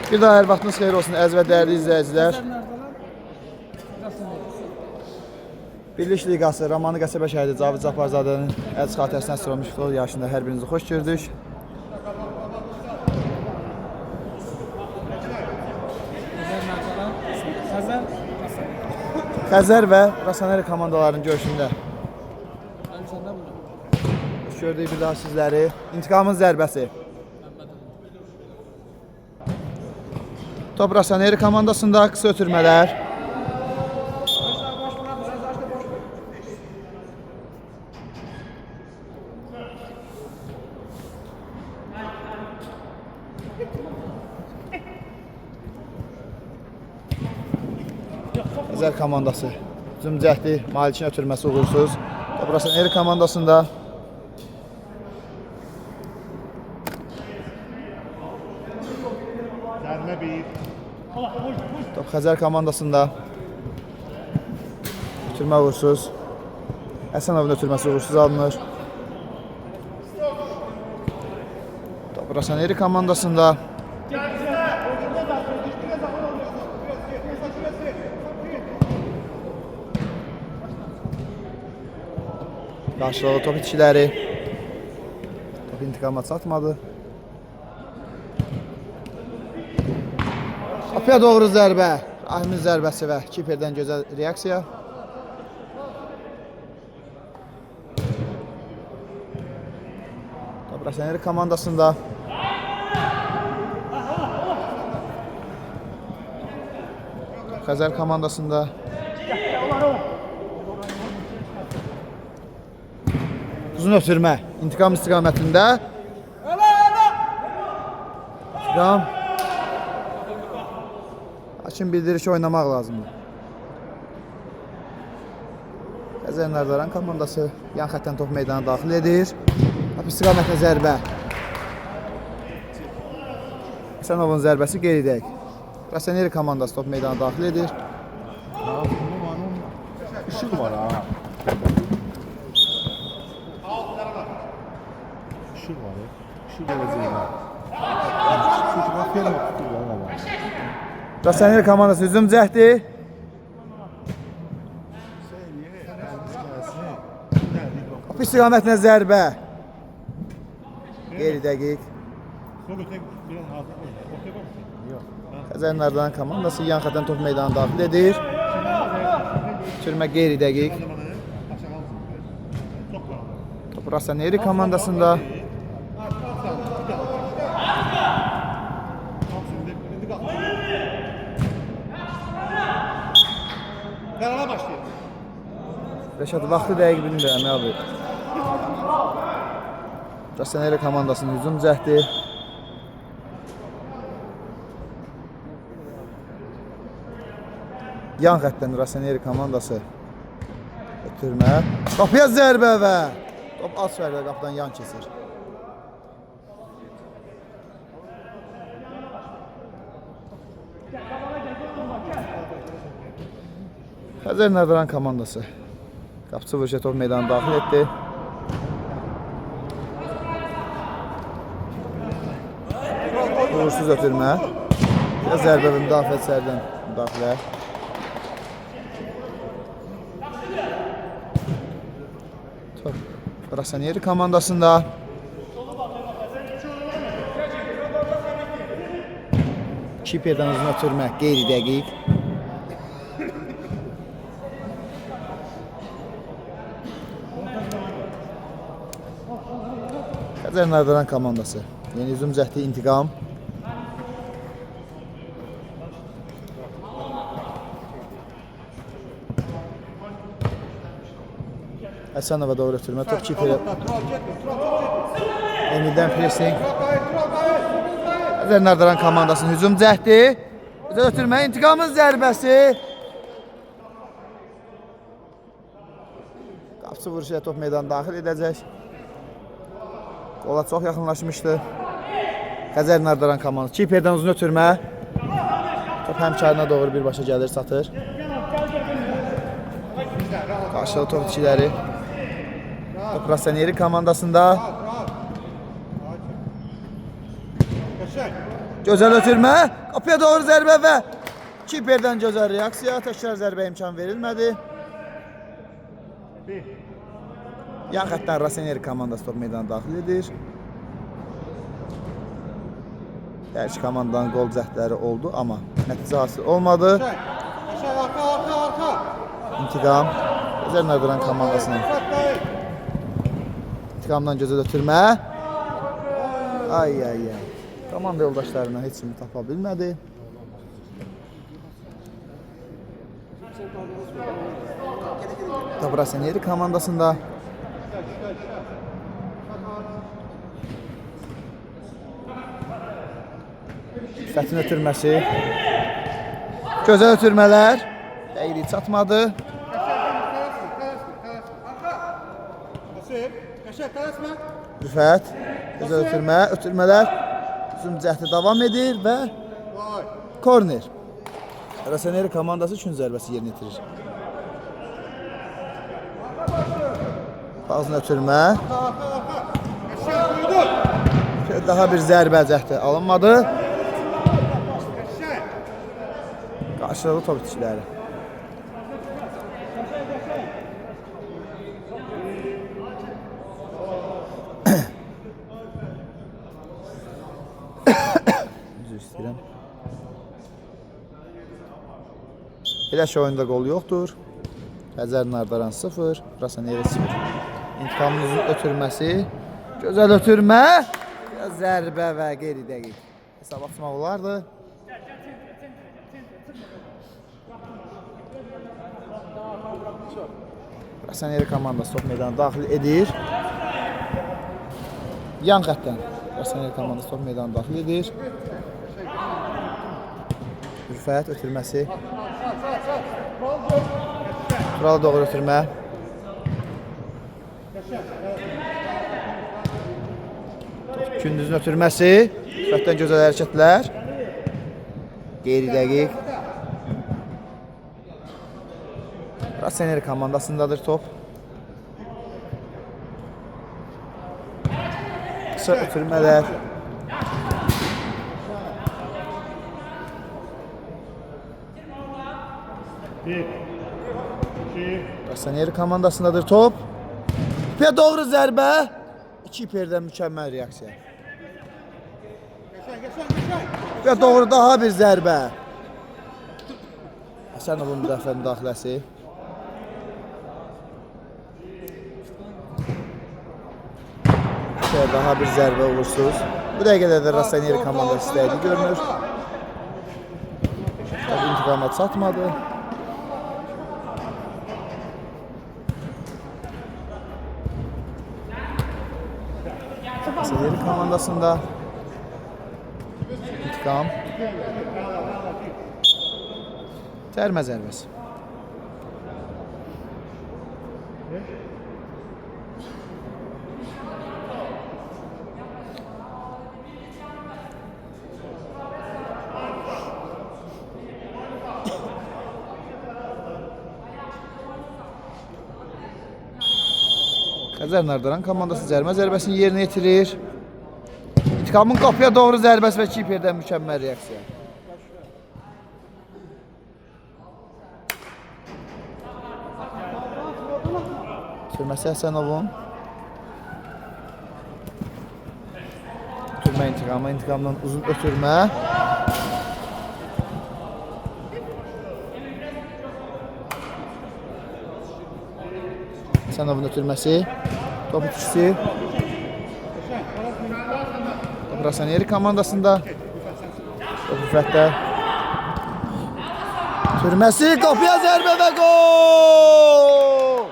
Bir daha hər vaxtınız xeyir olsun əziz və dəyərli izləyicilər. Birlik Liqası Romanlı qəsəbə şəhidi Cavid Caparzadənin əziz xatirəsinə həsr olunmuş futbol yarışında hər birinizi xoş gördük. Xəzər və Rasaneri komandalarının görüşündə gördük bir daha sizləri. İntiqamın zərbəsi. Top Rasaneri komandasında qısa ötürmələr. Xəzər komandası hücum cəhdi, Malikin ötürməsi uğursuz. Top Rasaneri komandasında. Top Xəzər komandasında. Ötürmə uğursuz. Həsənovun ötürməsi uğursuz alınır. Top Rasaneri komandasında. Qarşıladı top içkiləri. Top intiqama çatmadı. Qapıya doğru zərbə. Rahimin zərbəsi və kiperdən gözəl reaksiya. Top Rasaneri komandasında. Xəzər komandasında. Uzun ötürmə. İntiqam istiqamətində. İntiqam. Hakim bildirir ki, oynamaq lazımdır. Xəzər Nardaran komandası yan xətdən top meydana daxil edir. Top istiqamətlə zərbə. Həsənovun zərbəsi geridək. Rasaneri komandası top meydana daxil edir. İşıq var ha. İşıq var ya. İşıq olacaq. Çünki bax yerə tutulur. Rasaneri komandası hücum cəhdi. Top istiqamətlə zərbə. Geri dəqiq. Xəzər Nardaran komandası yan xətdən top meydana daxil edir. Sürmə geri dəqiq. Top Rasaneri komandasında. Rəşad vaxtı dəqiq bilmirəm abi. Rasaneri komandasının hücum cəhdi. Yan xətdən Rasaneri komandası ötürmə. Qapıya zərbə və top az fərqlə qapıdan yan keçir. Xəzər Nardaran komandası qapıçı vuruşa top meydana daxil etdi. Uğursuz ötürmə. Biraz zərbə və müdafiə içəridən müdafilə. Top Rasaneri komandasında. Kiperdən uzun ötürmə qeyri dəqiq. Xəzər Nardaran komandası. Yeni hücum cəhdi intiqam. Həsənova doğru ötürmə. Top kiperə. Emildən pressing. Xəzər Nardaran komandasının hücum cəhdi. Güzel ötürmə. İntiqamın zərbəsi. Qapıçı vuruşa top meydana daxil edəcək. Qola çox yaxınlaşmışdı. Xəzər Nardaran komandası. Kiperdən uzun ötürmə. Top həmkarına doğru birbaşa gəlir, çatır. Qarşıda top içkiləri. Top Rasaneri komandasında. Gözəl ötürmə. Qapıya doğru zərbə və kiperdən gözəl reaksiya. Təkrar zərbə imkan verilmədi. Yan xəttdən Raseneri komandası top meydana daxil edir. Hər iki komandanın qol cəhdləri oldu, amma nəticə hasil olmadı. İntiqam. Gözəl Nardıran komandasının. İntiqamdan gözəl ötürmə. Ay. Komanda yoldaşlarına heç kimi tapa bilmədi. Top Raseneri komandasında. Fətin ötürməsi. Gözəl ötürmələr. Dəqiqlik çatmadı. Rüfət. Gözəl ötürmə. Ötürmələr. Uzun cəhdi davam edir və korner. Raseneri komandası üçün zərbəsi yerinə yetirir. Ağzına ötürmə. Daha bir zərbə cəhdi alınmadı. Qarşıladı top itişləri. Üzr istəyirəm. Elə şey oyunda qol yoxdur. Xəzər Nardaran 0, Raseneri 0. İntiqamımızın ötürməsi. Gözəl ötürmə. Zərbə və qeyri dəqiq. Hesab açmaq olardı. Raseneri komandası top meydana daxil edir. Yan xəttdən Raseneri komandası top meydana daxil edir. Rüfət ötürməsi. Turala doğru ötürmə. Gündüzün ötürməsi. Rüfətdən gözəl hərəkətlər. Qeyri dəqiq. Raseneri komandasındadır top. Qısa ötürmələr. Raseneri komandasındadır top. Və doğru zərbə. İki iperdən mükəmməl reaksiya. Və doğru daha bir zərbə. Həsənovun müdafiənin daxiləsi. Daha bir zərbə uğursuz. Bu dəqiqədə də Raseneri komandası istəyidi görünür. İntiqama çatmadı. Raseneri komandasında intiqam. Cərmə zərbəsi. Xəzər Nardaran komandası cərmə zərbəsini yerinə yetirir. İntiqamın qapıya doğru zərbəsi və kiperdən mükəmməl reaksiya. Ötürməsi Həsənovun. Ötürmə intiqamı, intiqamdan uzun ötürmə. Həsənovun ötürməsi. Top itişisi. Top Raseneri komandasında. Top Rüfətdə. Ötürməsi, qapıya zərbə və gol!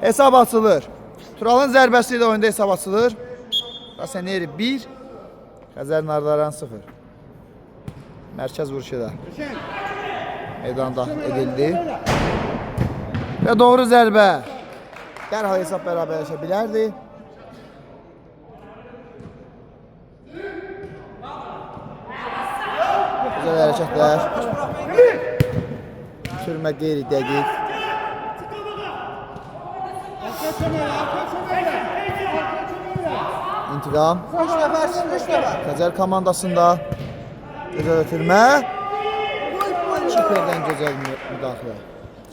Hesab açılır. Turalın zərbəsi ilə oyunda hesab açılır. Raseneri 1, Xəzər Nardaran 0. Mərkəz vuruşu da meydana daxil edildi. Və doğru zərbə. Dərhal hesab bərabərləşə bilərdi. Güzel hərəkətlər. Sürmə qeyri dəqiq. İntiqam. 3 nəfər, 3 nəfər. Xəzər komandasında gözəl ötürmə. Çiperdən gözəl müdaxilə.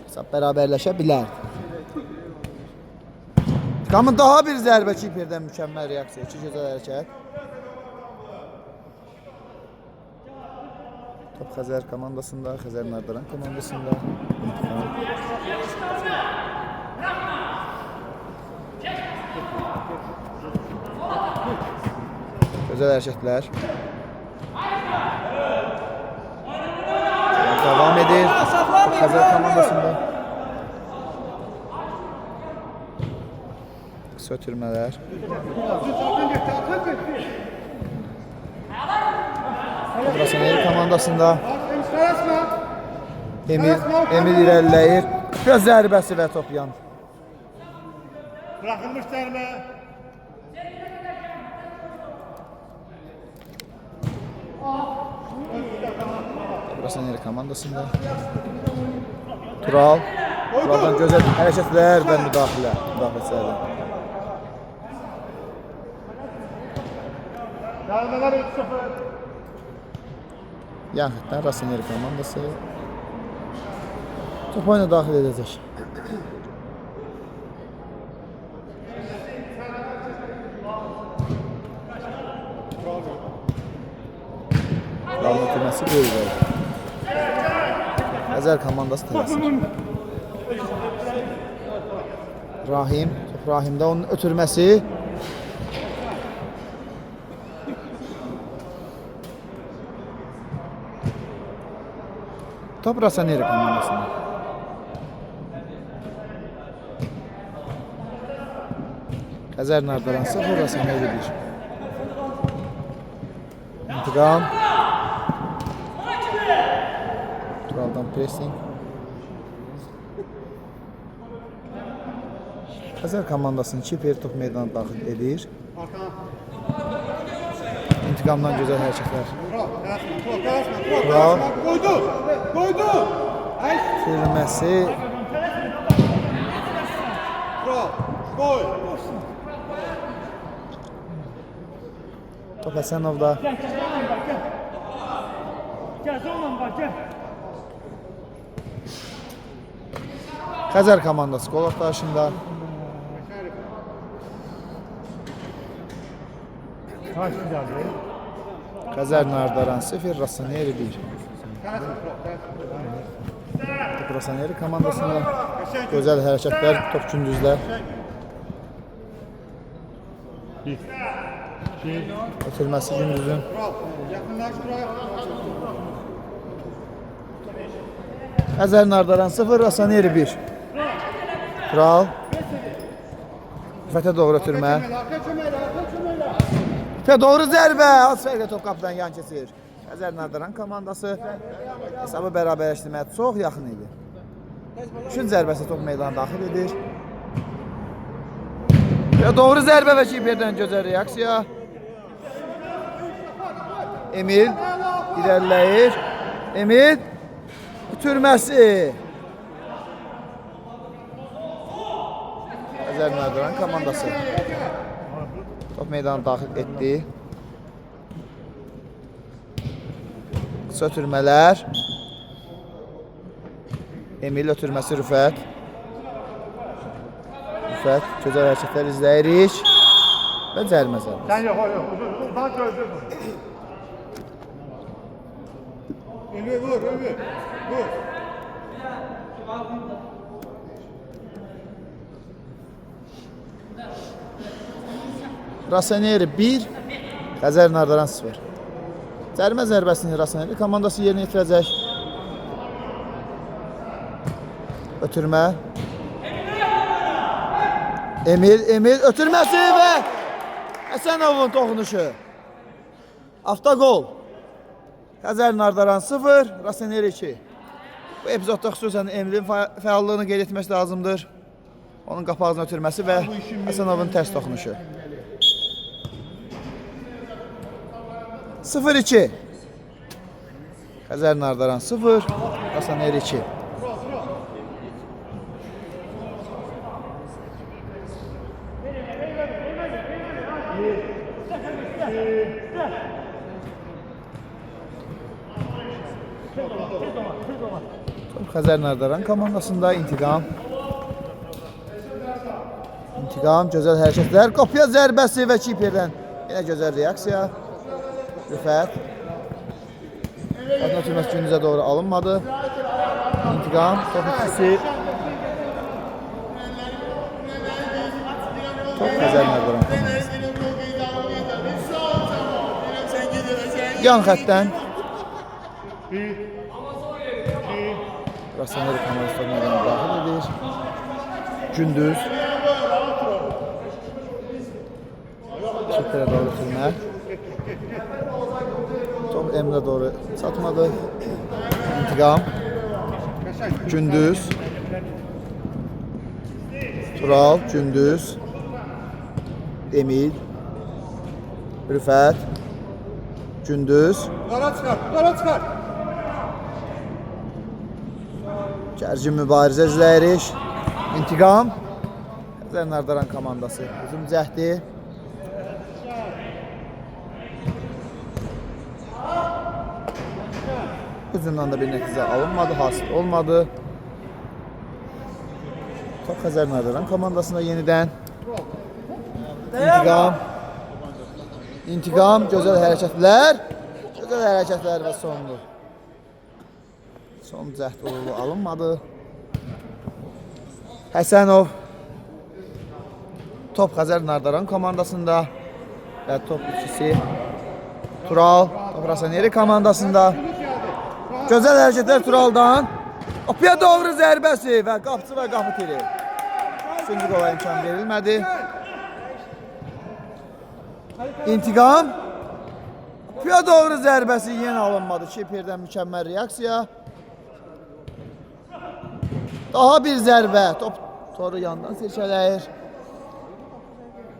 Hesab bərabərləşə bilər. İntiqamın daha bir zərbə Çiperdən mükəmməl reaksiya. 2 gözəl hərəkət. Top Xəzər komandasında, Xəzər Nardaran komandasında. İntiqam. Gözəl hərəkətlər. Devam edir. Xəzər komandasında. Qısa ötürmələr. Rasanel komandasında. Emil irəliləyir. Göz zərbəsi və top yan. Bırakılmış zərbə. Rasanel komandasında. Tural. Turaldan gözəl hərəkətlər və müdaxiləçilərdir. Zərbələr 3-0. Yan xətdən Rasanel komandası top oyuna daxil edəcək. Turalın ötürməsi böyük. Xəzər komandası tələsir. Rahim, top Rahimdə onun ötürməsi. Top Rasaneri komandasında. Xəzər Nardaran 0, Rasaneri 1. İntiqam. Turaldan pressing. Xəzər komandasının Çiper top meydana daxil edir. İntiqamdan gözəl hərəkətlər. Tural. Koydu. Koydu. Sürməsi. Koy. Top Həsənovda. Xəzər komandası qol axtarışında. Kaç geldi? Xəzər Nardaran 0, Rasaneri 1. Top Rasaneri komandasında. Gözəl hərəkətlər, top gündüzlər. Ötürməsi gündüzün. Yakınlaş buraya. Xəzər Nardaran 0, Rasaneri 1. Tural. Fətə doğru ötürmə. Arka çömeli. Fətə doğru zərbə. Az fərqlə top qapıdan yan keçir. Xəzər Nardaran komandası hesabı bərabərləşdirməyə çox yaxın idi. 3-cü zərbəsi top meydana daxil edir. Və doğru zərbə və Çiperdən gözəl reaksiya. Emil irəliləyir. Emil ötürməsi. Xəzər Nardaran komandası top meydana daxil etdi. Qısa ötürmələr. Emil ötürməsi Rüfət. Rüfət gözəl hərəkətlər izləyirik. Və cərimə zərbəsi. Sen yok. Uzun çözdür bu. Vur. Rasaneri 1, Xəzər Nardaran 0. Cərimə zərbəsini Rasaneri komandası yerinə yetirəcək. Ötürmə. Emil ötürməsi və Həsənovun toxunuşu. Avtogol. Xəzər Nardaran 0, Rasaneri 2. Bu epizodda xüsusən Emilin fəallığını qeyd etmək lazımdır. Onun qapağını ötürməsi və Həsənovun tərs toxunuşu. 0-2. Xəzər Nardaran 0, Rasaneri 2. Xəzər Nardaran komandasında intiqam. İntiqam, gözəl hərəkətlər, qapıya zərbəsi və kiperdən yenə gözəl reaksiya. Rüfət. Adına ötürməsi gündüzə doğru alınmadı. İntiqam, top ikisi. Top Xəzər Nardaran komandasında. Yan xəttdən. Rasaneri komandasına daxil edir. Gündüz. Çiftlərə doğru sürmə. Top Emrə doğru çatmadı. İntiqam. Gündüz. Tural, Gündüz. Emil. Rüfət. Gündüz. Qara çıxar, qara çıxar. Gərgin mübarizə izləyirik. İntiqam. Xəzər Nardaran komandası. Hücum cəhdi. Hücumdan da bir nəticə alınmadı, hasil olmadı. Top Xəzər Nardaran komandasında yenidən. İntiqam. İntiqam, gözəl hərəkətlər. Gözəl hərəkətlər və sondur. Son cəhd uğurlu alınmadı. Həsənov. Top Xəzər Nardaran komandasında. Və top ikisi. Tural. Top Rasaneri komandasında. Gözəl hərəkətlər Turaldan. Qapıya doğru zərbəsi və qapıcı və qapı tiri. Üçüncü qola imkan verilmədi. İntiqam. Qapıya doğru zərbəsi yenə alınmadı. Kiperdən mükəmməl reaksiya. Daha bir zərbə. Top toru yandan seçələyir.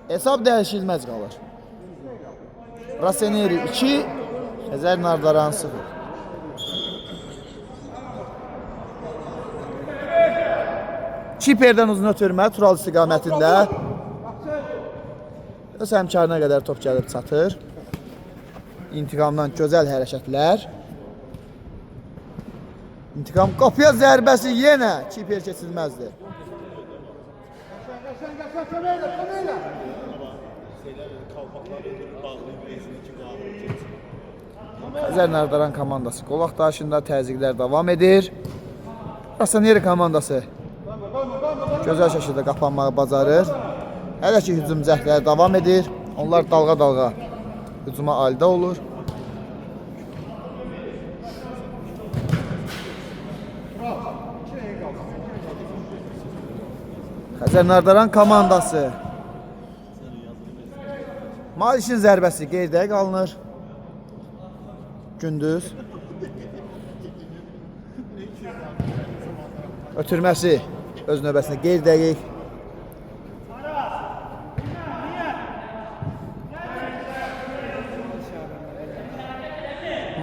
Hesab dəyişilməz qalır. Raseneri 2, Xəzər Nardaran 0. Kiperdən uzun ötürmə Tural istiqamətində. Öz həmkarına qədər top gəlib çatır. İntiqamdan gözəl hərəkətlər. İntiqam qapıya zərbəsi yenə kiper keçilməzdir. Xəzər Nardaran komandası qol axtarışında təzyiqlər davam edir. Rasaneri komandası gözəl şəkildə qapanmağı bacarır. Hələ ki hücum cəhdləri davam edir. Onlar dalğa-dalğa hücuma alidə olur. Xəzər Nardaran komandası. Malişin zərbəsi geridə qalınır. Gündüz. Ötürməsi öz növbəsində qeyri dəqiq.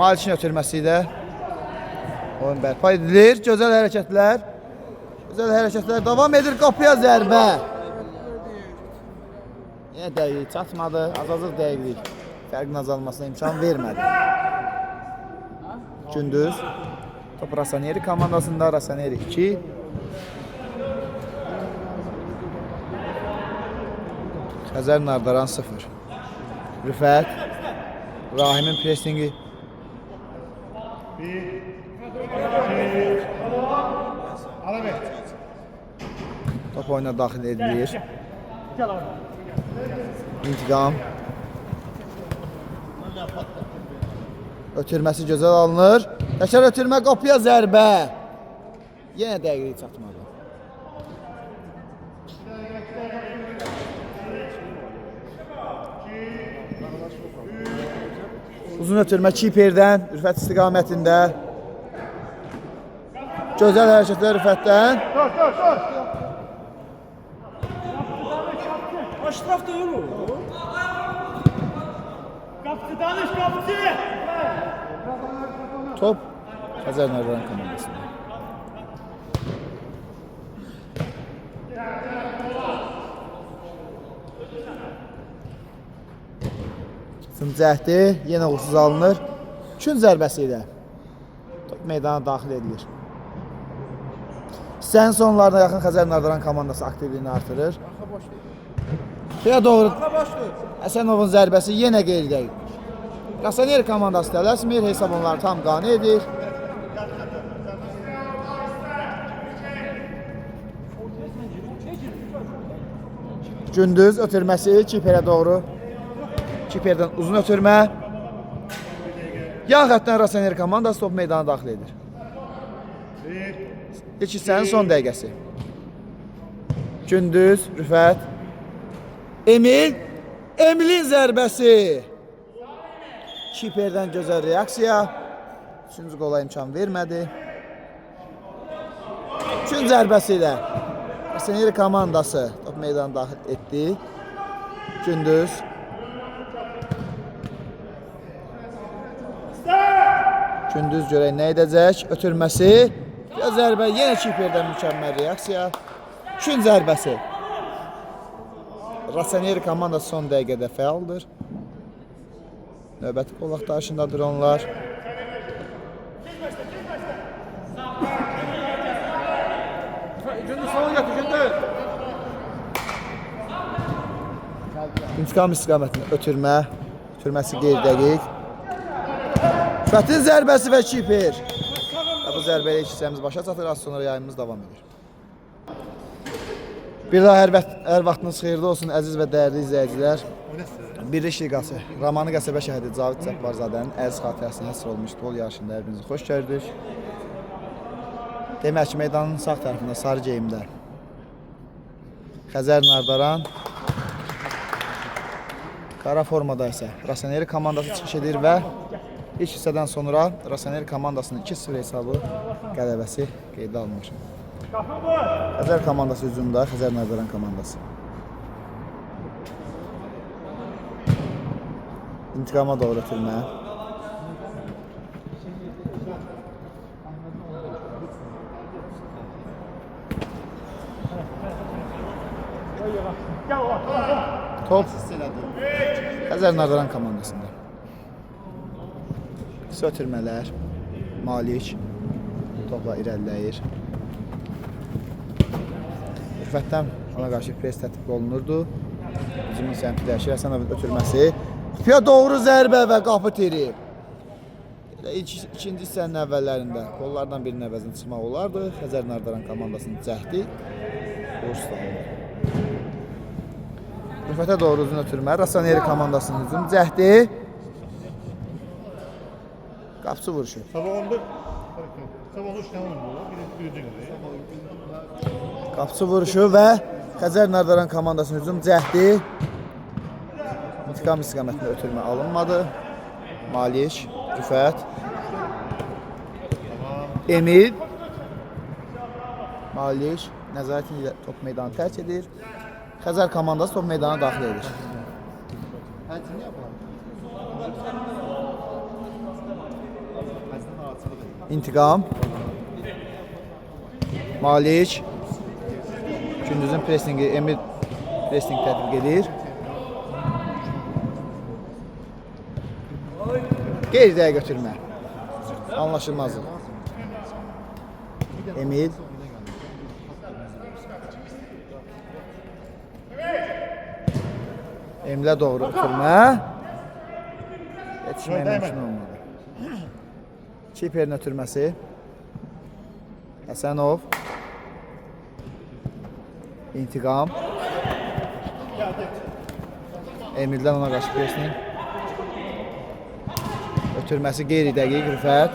Malişin ötürməsi ilə oyun bərpa edilir. Gözəl hərəkətlər. Gözəl hərəkətlər davam edir. Qapıya zərbə. Yenə dəqiqlik çatmadı. Az-azıq dəqiqlik. Fərqin azalmasına imkan vermədi. Gündüz. Top Rasaneri komandasında. Rasaneri 2. Xəzər Nardaran 0. Rüfət. Rahimin presingi. Top oyuna daxil edilir. İntiqam. Ötürməsi gözəl alınır. Təkrar ötürmə, qapıya zərbə. Yenə dəqiqlik çatmadı. Uzun ötürmə kiperdən, Rüfət istiqamətində. Gözəl hərəkətlər Rüfətdən. Aşraf da yolu. Kapçı danış kapçı. Top Xəzər Nardaran komandasında. Hücum cəhdi yenə uğursuz alınır. Kün zərbəsi ilə top meydana daxil edilir. Hissənin sonlarına yaxın Xəzər Nardaran komandası aktivliyini artırır. Şuraya doğru Həsənovun zərbəsi yenə qeyri-dəqiq. Rasaner komandası tələsmir, hesab onları tam qane edir. Gündüz ötürməsi Kiperə doğru. Kiperdən uzun ötürmə. Yan xəttdən Rasaner komandası top meydana daxil edir. İlk hissənin son dəqiqəsi. Gündüz, Rüfət. Emilin zərbəsi. Kiperdən gözəl reaksiya. Üçüncü qola imkan vermədi. Kün zərbəsi ilə Rasaner komandası top meydana daxil etdi. Gündüz. Gündüz görək nə edəcək? Ötürməsi. Göz zərbə yenə Kiperdən mükəmməl reaksiya. Kün zərbəsi. Rasaner komandası son dəqiqədə fəaldır. Növbəti qol axtarışındadır onlar. İntiqam istiqamətində ötürmə. Ötürməsi qeyri-dəqiq. Rüfətin zərbəsi və Kiper. Bu zərbəyə ilk hissəmiz başa çatır, az sonra yayımımız davam edir. Bir daha hər vaxtınız xeyirli olsun əziz və dəyərli izləyicilər. Birlik Liqası, Ramanı Qəsəbə şəhidi Cavid Cəbbarzadənin əziz xatirəsinə həsr olmuş futbol yarışında hər birinizi xoş gördük. Demək ki, meydanın sağ tərəfində sarı geyimdə Xəzər Nardaran, qara formada isə Rasaneri komandası çıxış edir və ilk hissədən sonra Rasaneri komandasının 2-0 hesabı qələbəsi qeydə alınır. Xəzər komandası hücumda, Xəzər Nardaran komandası. İntiqama doğru ötürmə. Top Xəzər Nardaran komandasında. Qısa ötürmələr. Malik topla irəliləyir. Rüfətdən ona qarşı pres tətbiq olunurdu. Hücumun səmti dəyişir. Həsənovun ötürməsi. Kupiya doğru zərbə və qapı tiri. İkinci hissənin əvvəllərində qollardan birinin əvəzini çıxmaq olardı. Xəzər Nardaran komandasının cəhdi uğursuz alınır. Rüfətə doğru uzun ötürmə. Rasaneri komandasının hücum cəhdi. Qapçı vuruşu. Qapçı vuruşu və Xəzər Nardaran komandasının hücum cəhdi. İntiqam istiqamətində ötürmə alınmadı. Malik, Rüfət, Emil, Malik nəzarəti ilə top meydanı tərk edir. Xəzər komandası top meydana daxil edir. İntiqam, Malik, Gündüzün presingi, Emil presing tətbiq edir. Qeyri-dəqiq götürmə. Anlaşılmazdır. Emil. Emilə doğru ötürmə. Yetişməyə mümkün olmadı. Kiperin ötürməsi. Həsənov. İntiqam. Emildən ona qarşı presning. Ötürməsi qeyri-dəqiq Rüfət.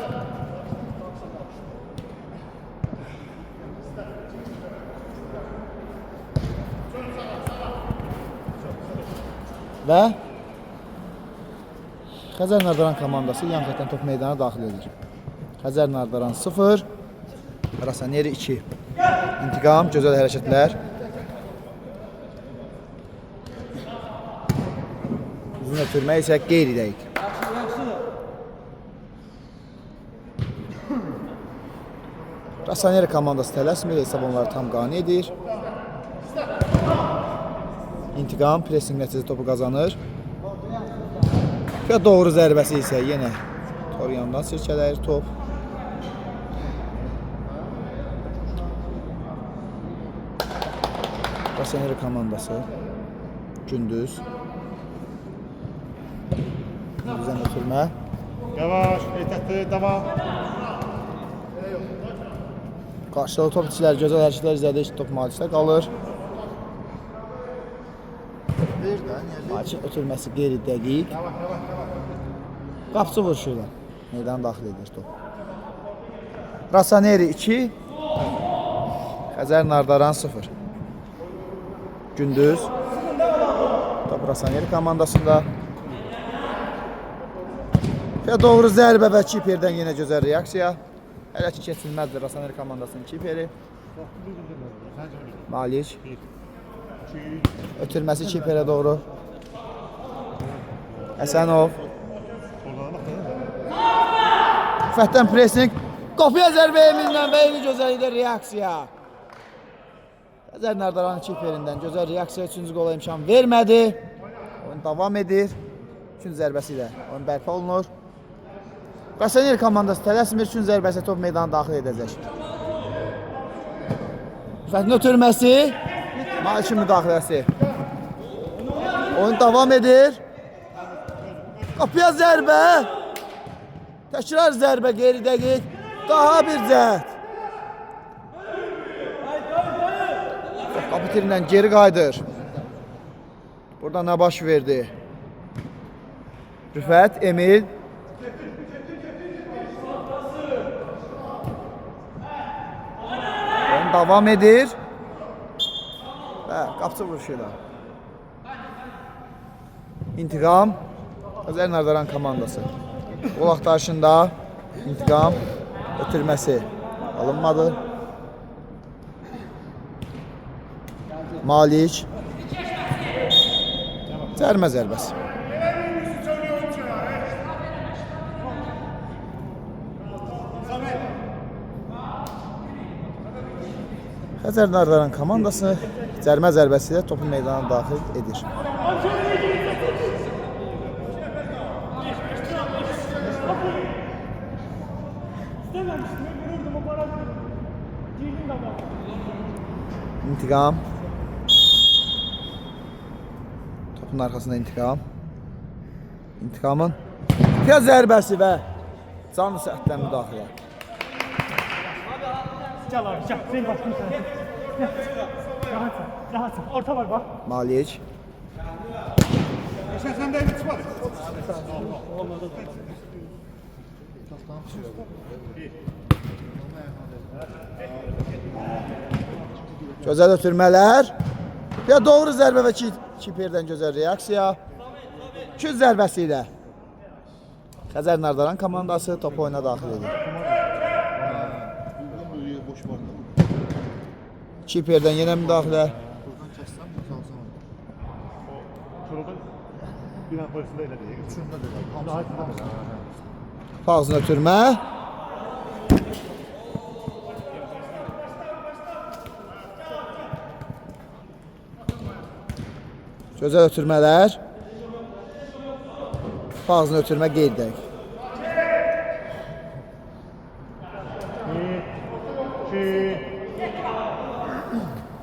Və Xəzər Nardaran komandası yan xətdən top meydana daxil edir. Xəzər Nardaran 0, Rasaneri 2. İntiqam, gözəl hərəkətlər. Uzun ötürmə isə qeyri-dəqiq. Rasaneri komandası tələsmir, hesab onları tam qane edir. İntiqam, pressing nəticəsi topu qazanır. Və doğru zərbəsi isə yenə Toryandan sirkələyir top. Raseneri komandası. Gündüz. Gündüzdən ötürmə. Yavaş, ehtiyatlı, devam. Qarşıda top içilər, gözəl hərəkətlər izlədik. Top Malikdə qalır. Malikin ötürməsi qeyri dəqiq. Qapçı vuruşuyla meydana daxil edir top. Rasaneri 2. Xəzər Nardaran 0. Gündüz. Top Rasaneri komandasında. Və doğru zərbə və kiperdən yenə gözəl reaksiya. Hələ ki keçilməzdir Rasaneri komandasının kiperi. Malik. Ötürməsi kiperə doğru. Həsənov. Fətdən presing. Qapıya zərbə elindən və eli gözəlidir reaksiya. Xəzər Nardaranın kiperindən gözəl reaksiya 3-cü qola imkan vermədi. Oyun davam edir. 3-cü zərbəsi ilə oyun bərpa olunur. Rasaneri komandası tələsmir, 3-cü zərbəsi top meydana daxil edəcək. Fəthin ötürməsi. Malikin müdaxiləsi. Oyun davam edir. Qapıya zərbə. Təkrar zərbə qeyri dəqiq. Daha bir cəhd. Qapı tirindən geri qayıdır. Burada nə baş verdi? Rüfət, Emil. Oyun davam edir. Və qapçı vuruşuyla. İntiqam. Xəzər Nardaran komandası. Qol axtarışında İntiqam ötürməsi alınmadı. Malik. Cərmə zərbəsi. Xəzər Nardaran komandası cərmə zərbəsi ilə topu meydana daxil edir. İntiqam. Topun arxasında İntiqam. İntiqamın qapıya zərbəsi və canlı səhətdən müdaxilə. Gel abi gel. Senin başını sen. Gel. Rahatsın. Rahatsın. Orta var bak. Malik. Sen de elini çıkma. Gözəl ötürmələr. Və doğru zərbə və kiperdən gözəl reaksiya. 2 zərbəsi ilə Xəzər Nardaran komandası topu oyuna daxil edir. Kiperdən yenə müdaxilə. Ağzına ötürmə. Gözəl ötürmələr. Ağzına ötürmə qeyd edək.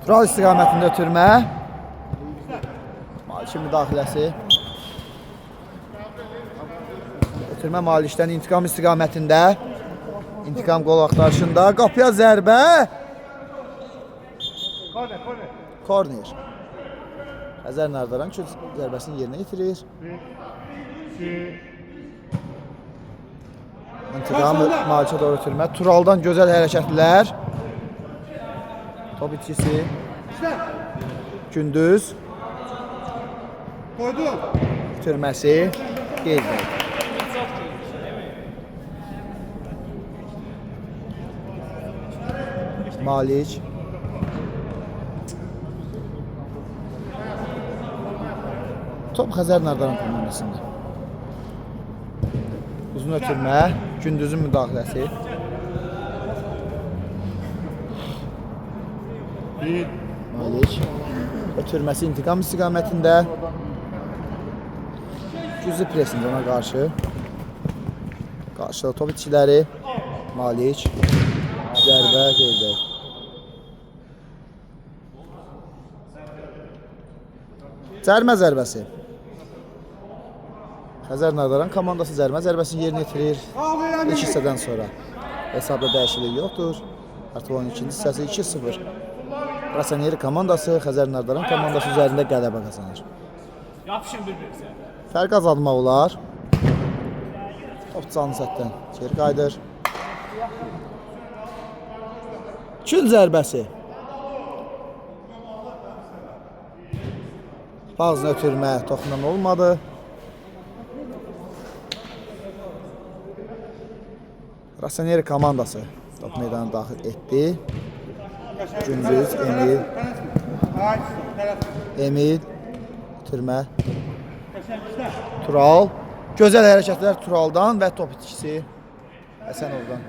Tural istiqamətində ötürmə. Malikin müdaxiləsi. Ötürmə Malikdən İntiqam istiqamətində. İntiqam qol axtarışında. Qapıya zərbə. Korner. Xəzər Nardaran zərbəsini yerinə yetirir. İntiqam Malikə doğru ötürmə. Turaldan gözəl hərəkətlər. Top itkisi. Gündüz. Koydu. Ötürməsi. Qeyd edək. Malik. Top Xəzər Nardaran komandasında. Uzun ötürmə, Gündüzün müdaxiləsi. Malik. Ötürməsi İntiqam istiqamətində. Güclü presində ona qarşı. Qarşıda top itkiləri. Malik. Zərbə qeydək. Cərmə zərbəsi. Xəzər Nardaran komandası cərmə zərbəsini yerinə yetirir. İlk hissədən sonra hesabda dəyişiklik yoxdur. Artıq oyunun ikinci hissəsi 2-0. Rasaniyeri komandası Xəzər Nardaran komandası üzərində qələbə qazanır. Yapışın bir-birinizə. Fərq azalmaq olar. Top canlı sətdən geri qayıdır. Kül zərbəsi. Ağzına ötürmə, toxunan olmadı. Rasaniyeri komandası top meydana daxil etdi. Gündüz, Emil, ötürmə. Tural. Gözəl hərəkətlər Turaldan və top itkisi Həsənovdan.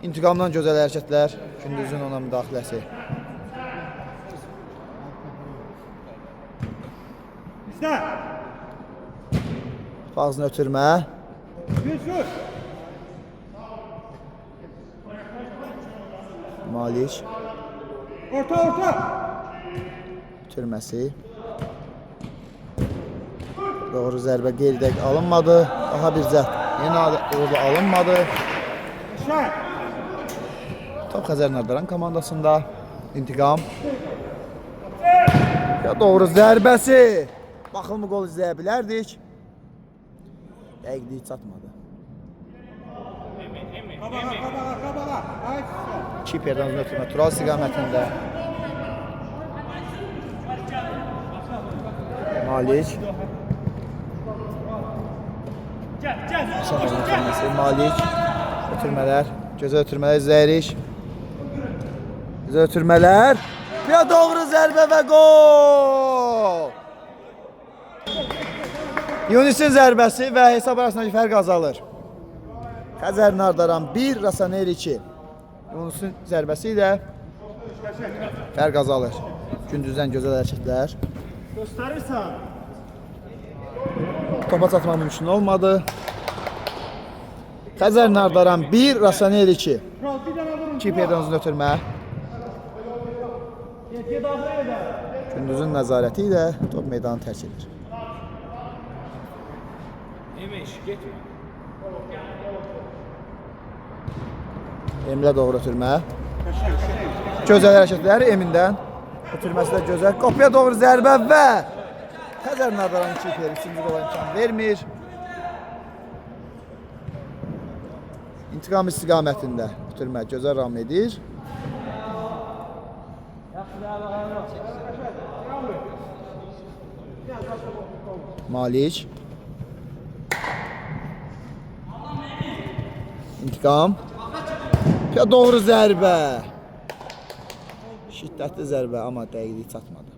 İntiqamdan gözəl hərəkətlər Gündüzün ona müdaxiləsi. Ağzına ötürmə. Malik. Orta. Ötürməsi. Doğru zərbə qeydək alınmadı. Daha bir zərb yenə orada alınmadı. Top Xəzər Nardaran komandasında. İntiqam. Ya doğru zərbəsi. Baxılmı gol izləyə bilərdik. Dəqiqlik çatmadı. Kiperdən uzun ötürmə Tural istiqamətində. Malik. Malik. Ötürmələr. Gözə ötürmələr izləyirik. Gözə ötürmələr. Ya doğru zərbə və gol! Yunis'in zərbəsi və hesab arasındakı fərq azalır. Xəzər Nardaran 1, Rasaniyeri 2. Yunis'in zərbəsi ilə fərq azalır. Gündüzdən gözəl hərəkətlər. Göstərirsən. Topa çatmaq mümkün olmadı. Xəzər Nardaran 1, Rasaniyeri 2. Kiperdən uzun ötürmə. Gündüzün nəzarəti ilə top meydanı tərk edir. Emilə doğru ötürmə. Gözəl hərəkətlər Emin'dən. Ötürməsi də gözəl. Qapıya doğru zərbə və Xəzər Nardaran Kiper ikinci qola imkan vermir. İntiqam istiqamətində ötürmə gözəl ram edir. Malik. İntiqam. Ya doğru zərbə. Şiddətli zərbə, amma dəqiqlik çatmadı.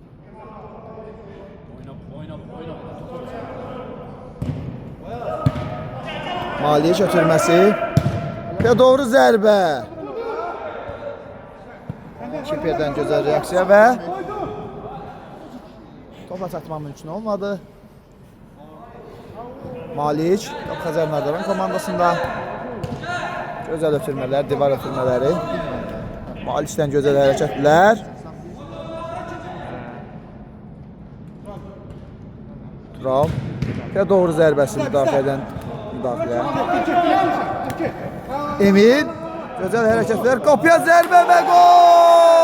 Malik ötürməsi. Ya doğru zərbə. Kiperdən gözəl reaksiya və topa çatmaq mümkün olmadı. Malik, top Xəzər Nardaran komandasında. Gözəl ötürmələr, divar ötürmələri. Malikdən gözəl hərəkətlər. Tural. Və doğru zərbəsi müdafiədən müdafiə. Emin. Gözəl hərəkətlər. Qapıya zərbə və gol!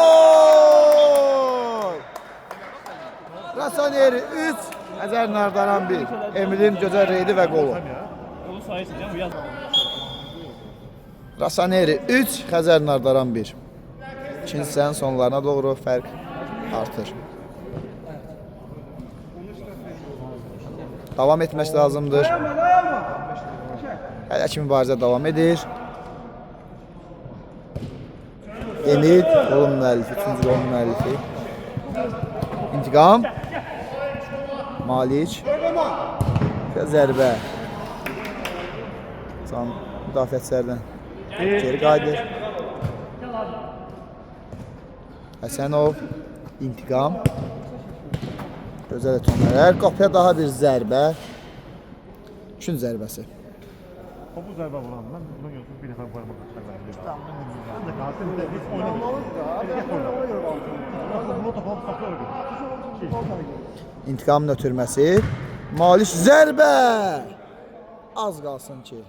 Rasaniyeri 3, Xəzər Nardaran 1. Emil'in gözəl reydi və qolu. Onu sayısın, yaz. Rasaniyeri 3, Xəzər Nardaran 1. İkinci hissənin sonlarına doğru fərq artır. Davam etmək lazımdır. Hələ ki mübarizə davam edir. Emil, qolun müəllifi, üçüncü qolun müəllifi. İntiqam. Malik. Və zərbə. Can müdafiəçilərdən geri qayıdır. Həsənov. İntiqam. Gözəl ötürmələr. Qapıya daha bir zərbə. Üçüncü zərbəsi. Topu zərbə vuran mən bunu götürüb bir dəfə barmaq aşağı verdim. Mən də qaldım da heç oynamadım. Bunu topu saklar. İntiqamın ötürməsi. Maliş zərbə. Az qalsın ki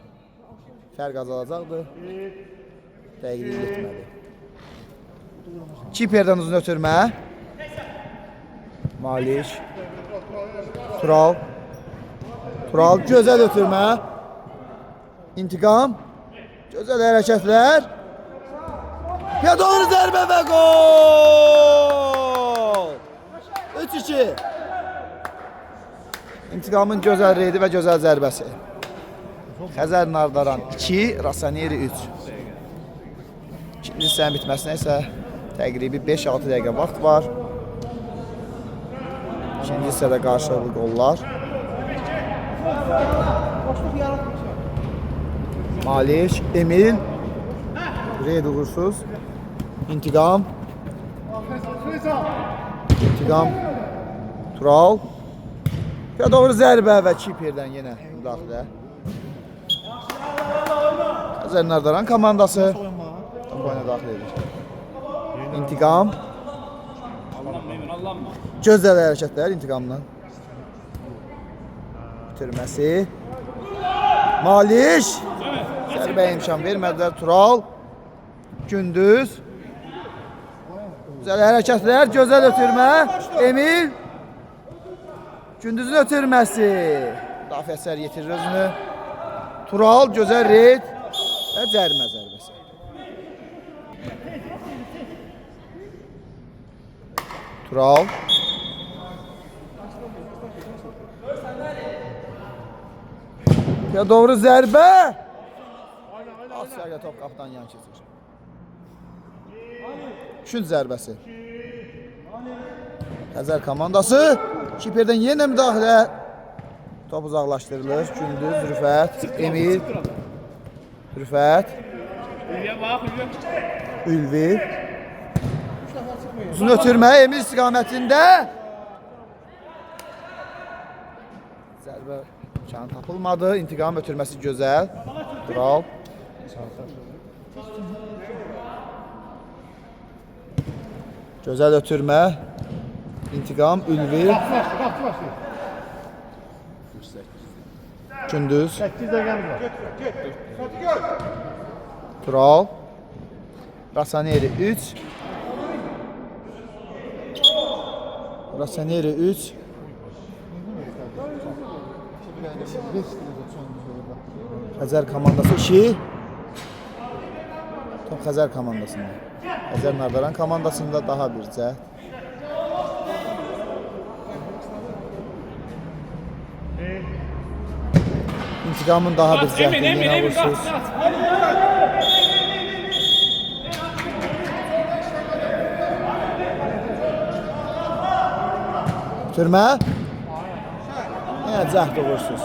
fərq azalacaqdı. Dəqiqlik yetmədi. Kiperdən uzun ötürmə. Maliş. Tural. Tural gözəl ötürmə. İntiqam. Gözəl hərəkətlər. Ya doğru zərbə və gol! 3-2. İntiqamın gözəl reydi və gözəl zərbəsi. Xəzər Nardaran 2, Rasaniyeri 3. İkinci hissənin bitməsinə isə təqribi 5-6 dəqiqə vaxt var. İkinci hissədə qarşılıqlı qollar. Maliş, Emil. Reyd uğursuz. İntiqam. İntiqam. Tural. Ya doğru zərbə və Kiperdən yenə müdaxilə. Xəzər Nardaran komandası top oyuna daxil edir. İntiqam. Gözəl hərəkətlər İntiqamdan. Bitirməsi. Maliş. Zərbəyə imkan vermədilər. Tural. Gündüz. Gözəl hərəkətlər, gözəl ötürmə. Emil. Gündüzün ötürməsi. Müdafiəçilər yetirir özünü. Tural, gözəl reyd və cərimə zərbəsi. Tural. Ya doğru zərbə. Asfərdə top qapıdan yan keçir. Üçüncü zərbəsi. Xəzər komandası. Kiperdən yenə müdaxilə. Top uzaqlaşdırılır. Gündüz, Rüfət, Emil. Rüfət. Ülvi. Uzun ötürmə Emil istiqamətində. Zərbə imkanı tapılmadı. İntiqam ötürməsi gözəl. Tural. Gözəl ötürmə. İntiqam, Ülvi. Gündüz. 8 dəqiqəmiz var. Tural. Rasaniyeri 3. Rasaniyeri 3. Xəzər komandası 2. Top Xəzər komandasında. Xəzər Nardaran komandasında daha bir cəhd. İntiqamın daha bir cəhdi yenə vursuz. Türmə. Yenə cəhd vursuz.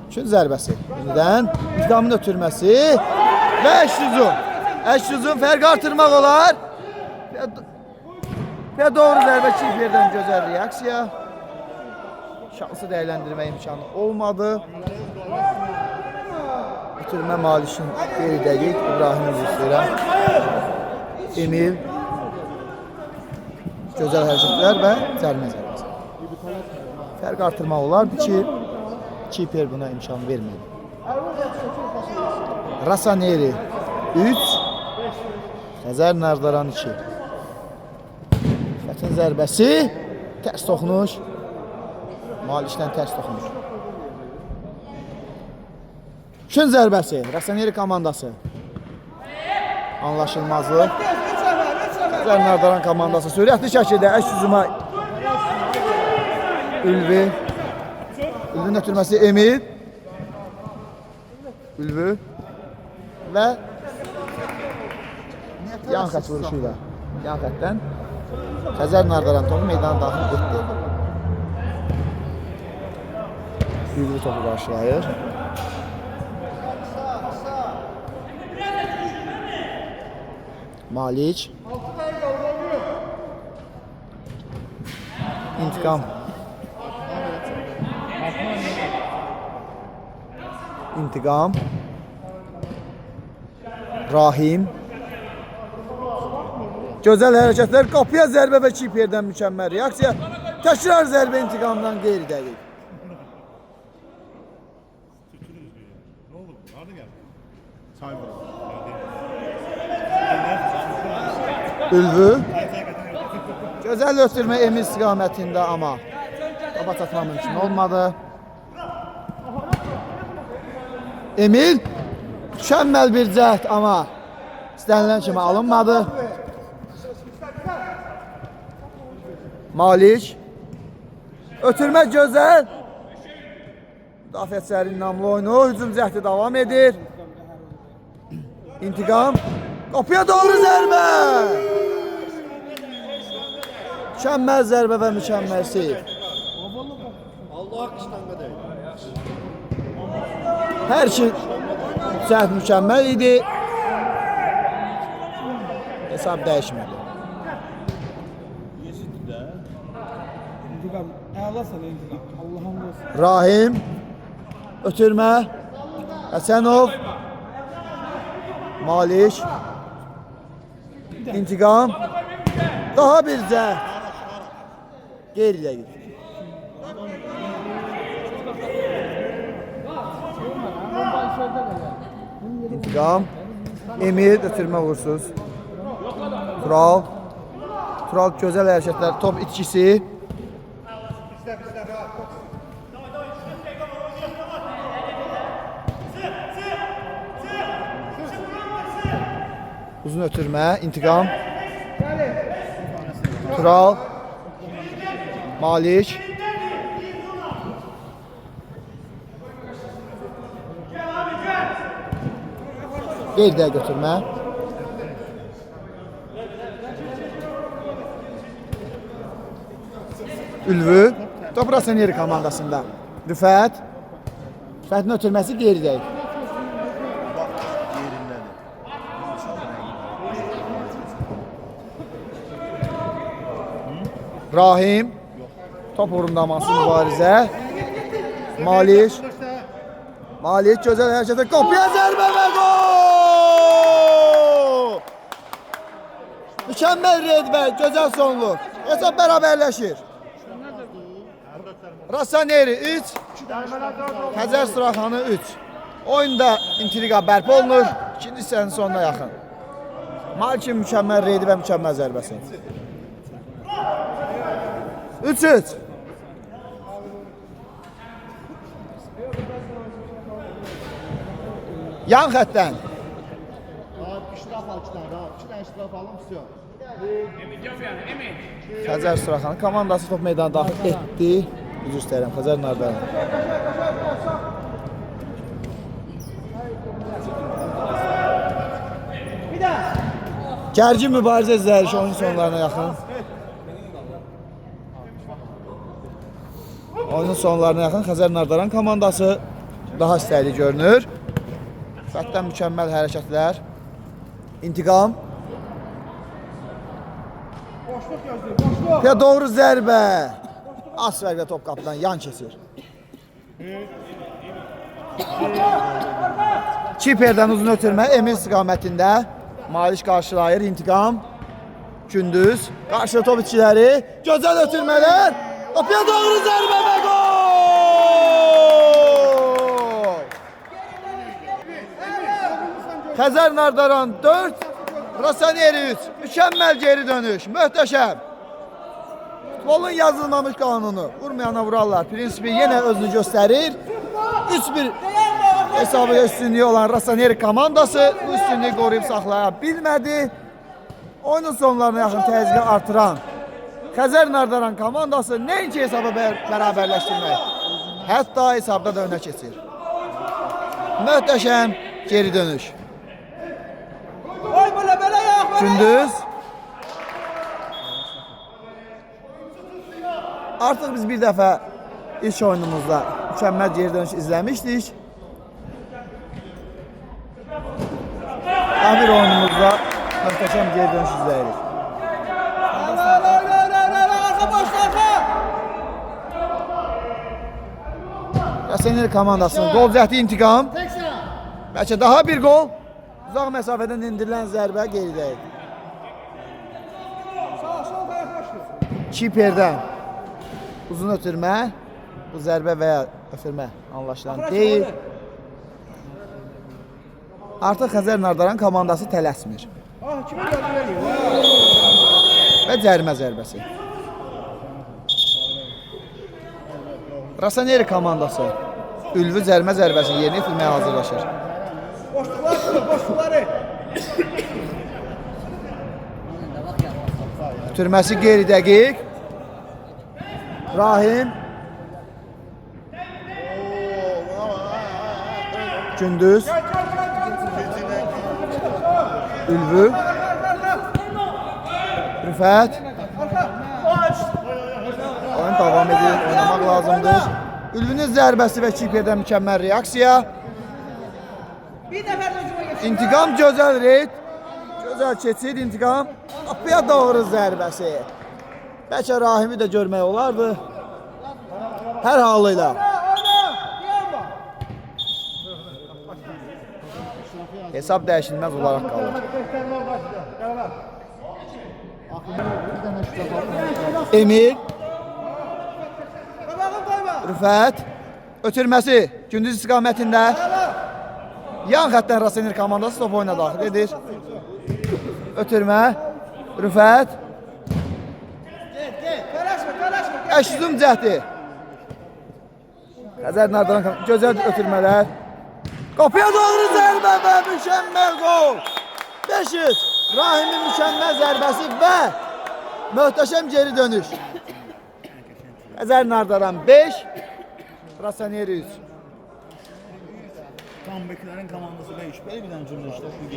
Üçün zərbəsi. Yenidən İntiqamın ötürməsi. Və Əşruzun. Əşruzun fərq artırmaq olar. Və doğru zərbə Kiperdən gözəl reaksiya. Şansı dəyərləndirmə imkanı olmadı. Bitirmə Malişin geri dəqiq. İbrahim üzrə. Emil. Gözəl hərəkətlər və cərimə zərbəsi. Fərq artırmaq olardı ki, Kiper buna imkan vermədi. Rasaniyeri 3. Xəzər Nardaran 2. Fətin zərbəsi. Tərs toxunuş. Malişdən tərs toxunuş. Üçün zərbəsi. Rasaniyeri komandası. Anlaşılmazlıq. Xəzər Nardaran komandası sürətli şəkildə Əşruzuma. Ülvi. Ülvünün ötürməsi Emil. Ülvü. Və yan xət vuruşuyla. Yan xətdən Xəzər Nardaran topu meydana daxil etdi. Ülvü topu qarşılayır. Maliç. İntiqam. İntiqam. Rahim. Gözəl hərəkətlər, qapıya zərbə və Kiperdən mükəmməl reaksiya. Təkrar zərbə İntiqamdan qeyri-dəqiq. Ne oldu? Nerede geldi? Çay var. Ülvü. Gözəl ötürmə Emil istiqamətində, amma topa çatma mümkün olmadı. Emil mükəmməl bir cəhd, amma istənilən kimi alınmadı. Malik ötürmə gözəl. Müdafiəçilərin namlı oyunu, hücum cəhdi davam edir. İntiqam qapıya doğru zərbə. Mükəmməl zərbə və mükəmməl seyir. Allah kışlanga değil. Hər şey cəhd mükəmməl idi. Hesab dəyişmədi. İntikam. Əla sana intikam. Allah'ım olsun. Rahim ötürmə. Həsənov. Malik. İntiqam. Daha bir cəhd. Qeyri-dəqiq. İntiqam. Emil ötürmə vursuz. Tural. Tural gözəl hərəkətlər, top itkisi. Uzun ötürmə, İntiqam. Tural. Malik. Qeyri-dəqiq götürmə. Ülvü. Top Rossoneri komandasında. Rüfət. Rüfətin ötürməsi qeyri-dəqiq. Rahim. Top uğrundaması mübarizə. Malik. Malik gözəl hərəkətə, qapıya zərbə və gol! Mükəmməl Redberg, gözəl sonluq. Hesab bərabərləşir. Rossoneri 3, Xəzər Suraxanı 3. Oyunda intriqa bərpa olunur. İkinci hissənin sonuna yaxın. Malikin mükəmməl reydi və mükəmməl zərbəsi. 3-3. Yan xəttdən. İştiraf al 2 tane daha. 2 tane iştiraf alın, pis yok. Xəzər Suraxanı komandası top meydana daxil etdi. Üzr istəyirəm, Xəzər Nardan. Gərgin mübarizə izləyiş oyun sonlarına yaxın. Oyunun sonlarına yaxın Xəzər Nardaran komandası daha istəkli görünür. Xətdən mükəmməl hərəkətlər. İntiqam. Boşluq gözləyir. Boşluq. Ya doğru zərbə. Az fərqlə top qapıdan yan keçir. Kiperdən uzun ötürmə Emil istiqamətində. Malik qarşılayır. İntiqam. Gündüz. Qarşı top içkiləri. Gözəl ötürmələr. Qapıya doğru zərbə və gol! Xəzər Nardaran 4, Rossoneri 3. Mükəmməl geri dönüş. Möhtəşəm. Futbolun yazılmamış qanunu. Vurmayana vurarlar. Prinsipi yenə özünü göstərir. 3-1 hesabı üstünlüyü olan Rossoneri komandası bu üstünlüyü qoruyub saxlaya bilmədi. Oyunun sonlarına yaxın təzyiqi artıran Xəzər Nardaran komandası nəinki hesabı bərabərləşdirmək, hətta hesabda da önə keçir. Möhtəşəm geri dönüş. Oy belə yox. Gündüz. Artıq biz bir dəfə ilk oyunumuzda mükəmməl geri dönüş izləmişdik. Daha bir oyunumuzda möhtəşəm geri dönüş izləyirik. Rossoneri komandasının gol cəhdi İntiqam. Bəlkə daha bir gol. Uzaq məsafədən endirilən zərbə geridəydi. Sağ tərəf başlıyor. Kiperdən uzun ötürmə. Bu zərbə və ya ötürmə anlaşılan deyil. Artıq Xəzər Nardaran komandası tələsmir. Ah, kimi gördülər? Və cərimə zərbəsi. Rasaneri komandası Ülvü cərimə zərbəsini yerinə yetirməyə hazırlaşır. Boşluqları. Ötürməsi qeyri dəqiq. Rahim Gündüz Ülvü Rüfət Oyun davam edir, oynamaq lazımdır. Ülvünün zərbəsi və kiperdən mükəmməl reaksiya. Bir nəfər özümə geçsin. İntiqam gözəl reyd. Gözəl keçid, intiqam. Qapıya doğru zərbəsi. Bəlkə Rahimi də görmək olardı. Hər halıyla. Hesab dəyişilməz olaraq qalır. Emil Rüfət ötürməsi gündüz istiqamətində yan xəttdən Rasenir komandası top oyuna daxil edir. Ötürmə Rüfət Əşüzüm cəhdi Xəzər Nardaran gözəl ötürmələr. Qapıya doğru zərbə və mükəmməl gol. 500 Rahimin mükəmməl zərbəsi və möhtəşəm geri dönüş. Xəzər Nardaran 5 Rasaneri 3. Comeback'lerin komandası 5. Böyle bir tane cümle işte.